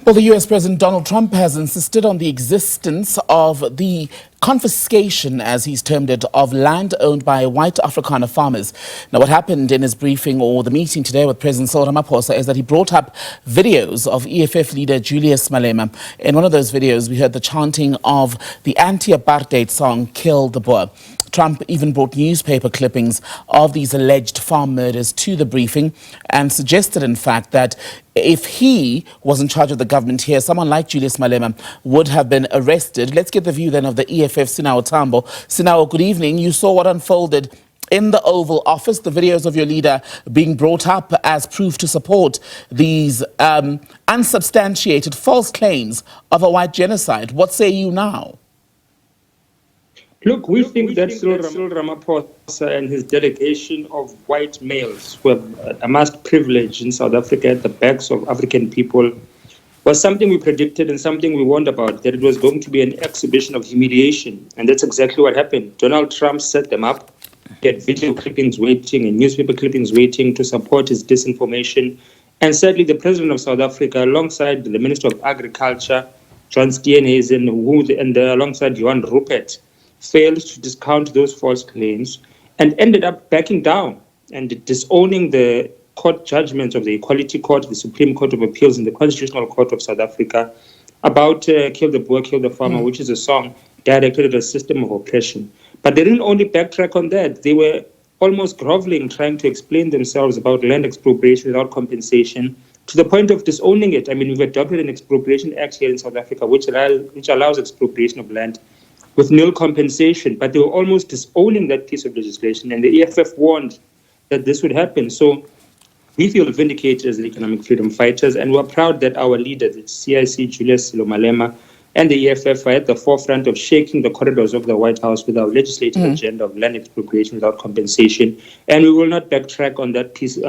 Well, the US President Donald Trump has insisted on the existence of the confiscation, as he's termed it, of land owned by white Afrikaner farmers. Now, what happened in his briefing or the meeting today with President Cyril Ramaphosa is that he brought up videos of EFF leader Julius Malema. In one of those videos, we heard the chanting of the anti-apartheid song, Kill the Boer. Trump even brought newspaper clippings of these alleged farm murders to the briefing and suggested, in fact, that if he was in charge of the government here, someone like Julius Malema would have been arrested. Let's get the view then of the EFF, Sinao Tambo. Sinao, good evening. You saw what unfolded in the Oval Office, the videos of your leader being brought up as proof to support these unsubstantiated false claims of a white genocide. What say you now? Look, we think that Cyril Ramaphosa and his delegation of white males who have amassed privilege in South Africa at the backs of African people was something we predicted and something we warned about, that it was going to be an exhibition of humiliation. And that's exactly what happened. Donald Trump set them up. He had video clippings waiting and newspaper clippings waiting to support his disinformation. And sadly, the president of South Africa, alongside the Minister of Agriculture, John Steenhuisen, and alongside Johan Rupert, failed to discount those false claims and ended up backing down and disowning the court judgments of the Equality Court, the Supreme Court of Appeals, and the Constitutional Court of South Africa about Kill the Boer, Kill the Farmer, which is a song directed at a system of oppression. But they didn't only backtrack on that. They were almost groveling, trying to explain themselves about land expropriation without compensation, to the point of disowning it. I mean, we've adopted an expropriation act here in South Africa, which allows expropriation of land with nil compensation, but they were almost disowning that piece of legislation, and the EFF warned that this would happen. So we feel vindicated as economic freedom fighters, and we're proud that our leader, the CIC, Julius Malema, and the EFF are at the forefront of shaking the corridors of the White House with our legislative agenda of land expropriation without compensation. And we will not backtrack on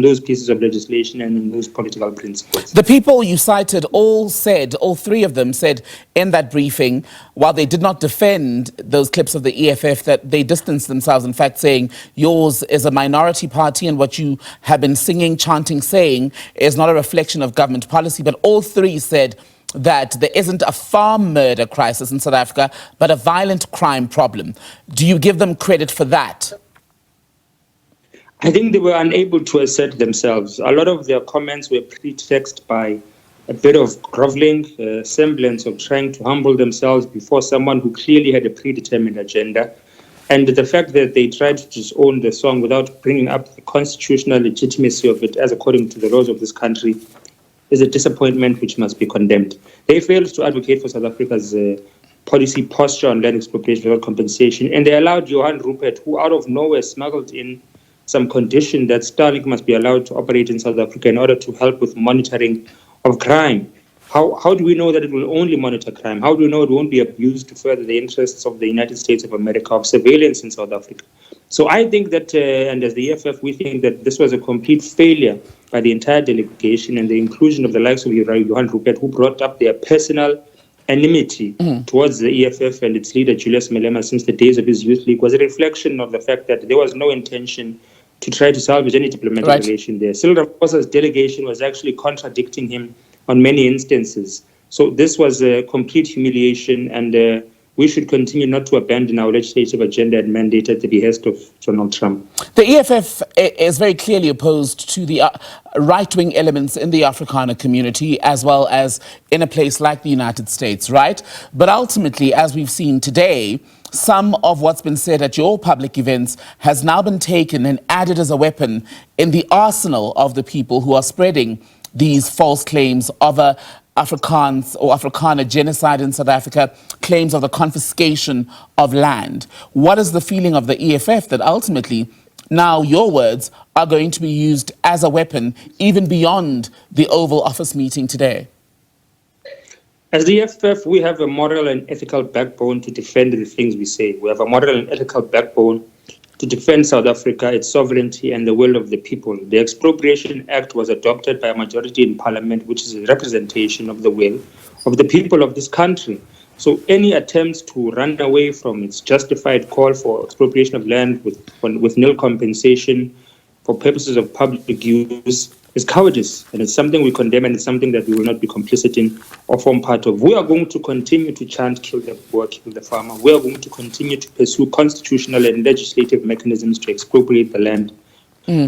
those pieces of legislation and in those political principles. The people you cited all three of them said in that briefing, while they did not defend those clips of the EFF, that they distanced themselves, in fact, saying yours is a minority party and what you have been singing, chanting, saying is not a reflection of government policy. But all three said that there isn't a farm murder crisis in South Africa, but a violent crime problem. Do you give them credit for that? I think they were unable to assert themselves. A lot of their comments were pretexted by a bit of groveling, semblance of trying to humble themselves before someone who clearly had a predetermined agenda. And the fact that they tried to disown the song without bringing up the constitutional legitimacy of it, as according to the laws of this country, is a disappointment which must be condemned. They failed to advocate for South Africa's policy posture on land expropriation without compensation, and they allowed Johan Rupert, who out of nowhere smuggled in some condition that Starlink must be allowed to operate in South Africa in order to help with monitoring of crime. How do we know that it will only monitor crime? How do we know it won't be abused to further the interests of the United States of America, of surveillance in South Africa? So I think that, and as the EFF, we think that this was a complete failure by the entire delegation, and the inclusion of the likes of Johan Rupert, who brought up their personal enmity towards the EFF and its leader, Julius Malema, since the days of his youth league, was a reflection of the fact that there was no intention to try to salvage any diplomatic relation there. Cyril Ramaphosa's delegation was actually contradicting him on many instances. So this was a complete humiliation, and we should continue not to abandon our legislative agenda and mandate at the behest of Donald Trump. The EFF is very clearly opposed to the right-wing elements in the Afrikaner community, as well as in a place like the United States, right? But ultimately, as we've seen today, some of what's been said at your public events has now been taken and added as a weapon in the arsenal of the people who are spreading these false claims of a Afrikaans or Afrikaner genocide in South Africa, claims of the confiscation of land. What is the feeling of the EFF that ultimately now your words are going to be used as a weapon even beyond the Oval Office meeting today? As the EFF, we have a moral and ethical backbone to defend the things we say. We have a moral and ethical backbone to defend South Africa, its sovereignty, and the will of the people. The Expropriation Act was adopted by a majority in Parliament, which is a representation of the will of the people of this country. So any attempts to run away from its justified call for expropriation of land with nil compensation for purposes of public use is cowardice, and it's something we condemn, and it's something that we will not be complicit in or form part of. We are going to continue to chant, kill the boer, kill the farmer. We are going to continue to pursue constitutional and legislative mechanisms to expropriate the land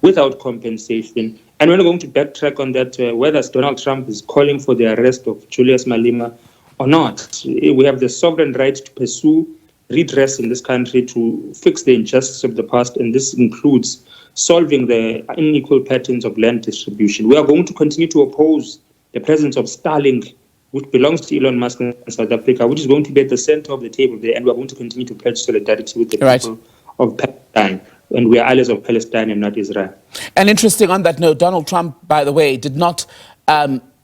without compensation. And we're not going to backtrack on that, whether Donald Trump is calling for the arrest of Julius Malema or not. We have the sovereign right to pursue redress in this country to fix the injustice of the past, and this includes solving the unequal patterns of land distribution. We are going to continue to oppose the presence of Starlink, which belongs to Elon Musk in South Africa, which is going to be at the center of the table there, and we are going to continue to pledge solidarity with the people of Palestine. And we are allies of Palestine and not Israel. And interesting on that note, Donald Trump, by the way, did not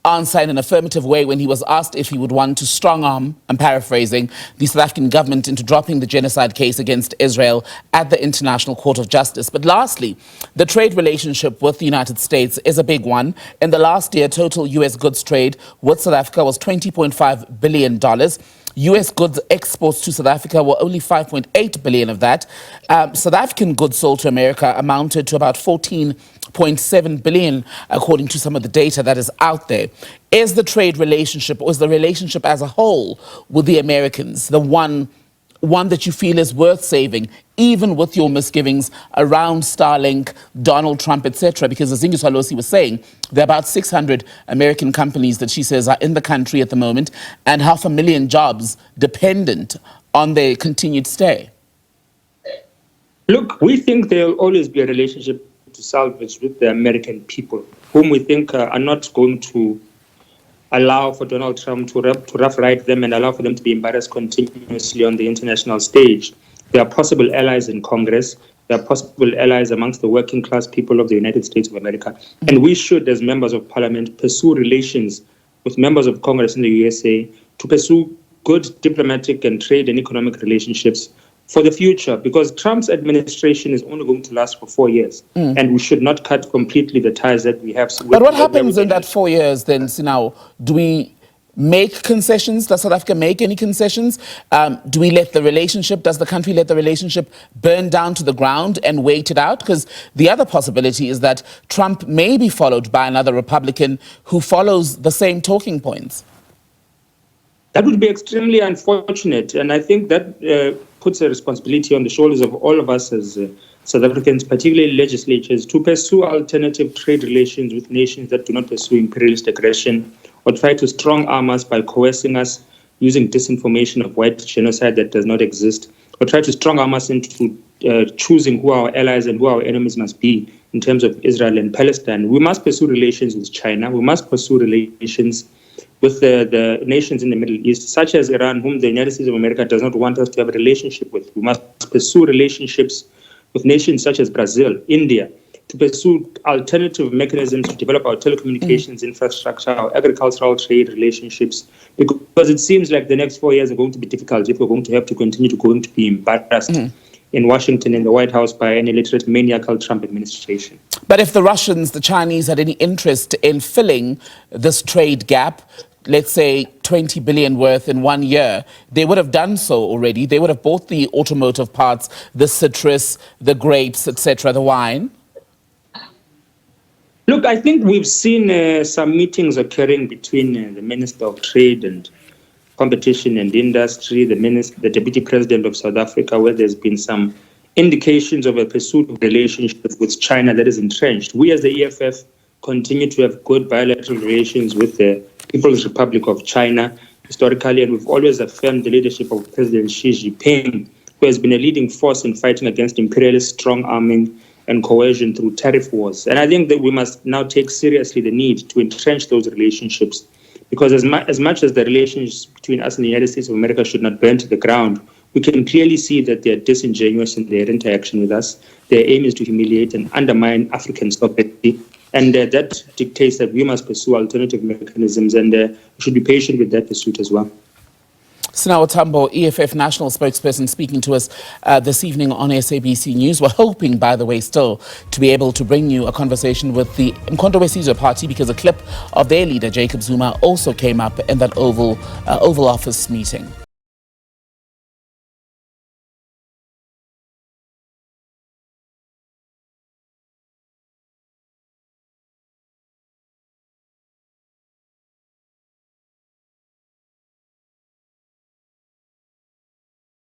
answer in an affirmative way when he was asked if he would want to strong-arm, I'm paraphrasing, the South African government into dropping the genocide case against Israel at the International Court of Justice. But lastly, the trade relationship with the United States is a big one. In the last year, total U.S. goods trade with South Africa was $20.5 billion. U.S. goods exports to South Africa were only $5.8 billion of that. South African goods sold to America amounted to about $14.7 billion, according to some of the data that is out there. Is the trade relationship, or is the relationship as a whole with the Americans the one that you feel is worth saving, even with your misgivings around Starlink, Donald Trump, etc.? Because as Zingiswa Losi was saying, there are about 600 American companies that she says are in the country at the moment, and 500,000 jobs dependent on their continued stay. Look, we think there will always be a relationship to salvage with the American people, whom we think are not going to allow for Donald Trump to rough ride them and allow for them to be embarrassed continuously on the international stage. There are possible allies in Congress. There are possible allies amongst the working class people of the United States of America. And we should, as members of parliament, pursue relations with members of Congress in the USA to pursue good diplomatic and trade and economic relationships for the future, because Trump's administration is only going to last for 4 years, and we should not cut completely the ties that we have. But what happens in that 4 years then, Sinao? Do we make concessions? Does South Africa make any concessions? Do we let the relationship, does the country let the relationship burn down to the ground and wait it out? Because the other possibility is that Trump may be followed by another Republican who follows the same talking points. That would be extremely unfortunate, and I think that puts a responsibility on the shoulders of all of us as South Africans, particularly legislatures, to pursue alternative trade relations with nations that do not pursue imperialist aggression or try to strong-arm us by coercing us using disinformation of white genocide that does not exist, or try to strong-arm us into choosing who our allies and who our enemies must be in terms of Israel and Palestine. We must pursue relations with China. We must pursue relations with the nations in the Middle East, such as Iran, whom the United States of America does not want us to have a relationship with. We must pursue relationships with nations such as Brazil, India, to pursue alternative mechanisms to develop our telecommunications infrastructure, our agricultural trade relationships, because it seems like the next 4 years are going to be difficult if we're going to have to continue to be embarrassed in Washington, in the White House, by an illiterate, maniacal Trump administration. But if the Russians, the Chinese had any interest in filling this trade gap, let's say 20 billion worth in 1 year, they would have done so already. They would have bought the automotive parts, the citrus, the grapes, etc., the wine. Look, I think we've seen some meetings occurring between the Minister of Trade and Competition and Industry, the Deputy President of South Africa, where there's been some indications of a pursuit of relationship with China that is entrenched. We as the EFF continue to have good bilateral relations with the People's Republic of China historically, and we've always affirmed the leadership of President Xi Jinping, who has been a leading force in fighting against imperialist strong-arming and coercion through tariff wars. And I think that we must now take seriously the need to entrench those relationships, because as much as the relations between us and the United States of America should not burn to the ground, we can clearly see that they are disingenuous in their interaction with us. Their aim is to humiliate and undermine African sovereignty. And that dictates that we must pursue alternative mechanisms, and we should be patient with that pursuit as well. Sinao Tambo, EFF national spokesperson, speaking to us this evening on SABC News. We're hoping, by the way, still to be able to bring you a conversation with the Mkhonto weSizwe Party, because a clip of their leader, Jacob Zuma, also came up in that Oval Office meeting.